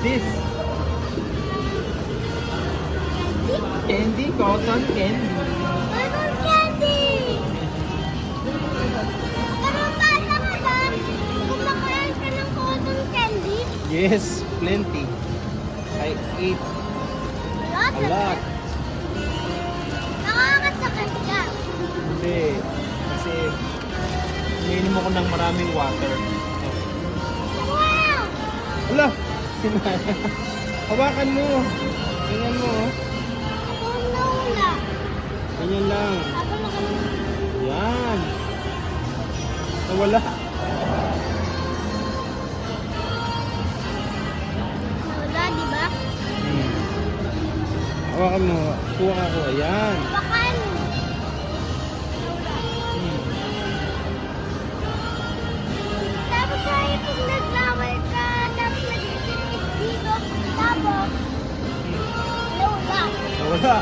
this? Candy, cotton candy. Cotton candy! Pero bata ka ba? Kumakain ka ng cotton candy? Yes, plenty. I ate Lot a lot. Nakakasakit ka. Hindi. Kasi umiinom ako ng maraming water. Wow! Wala! Hawakan mo. Tingnan mo. Oh. Ako ang nauna. Ganyan lang. Ako nakalala. Yan. Nawala. Nawala, di ba? Hawakan mo. Kuha ako. Ayan. Bakan. Tapos tayo pag naglaway ka, tapos nagtitiktik dito, tapos nawala. Nawala.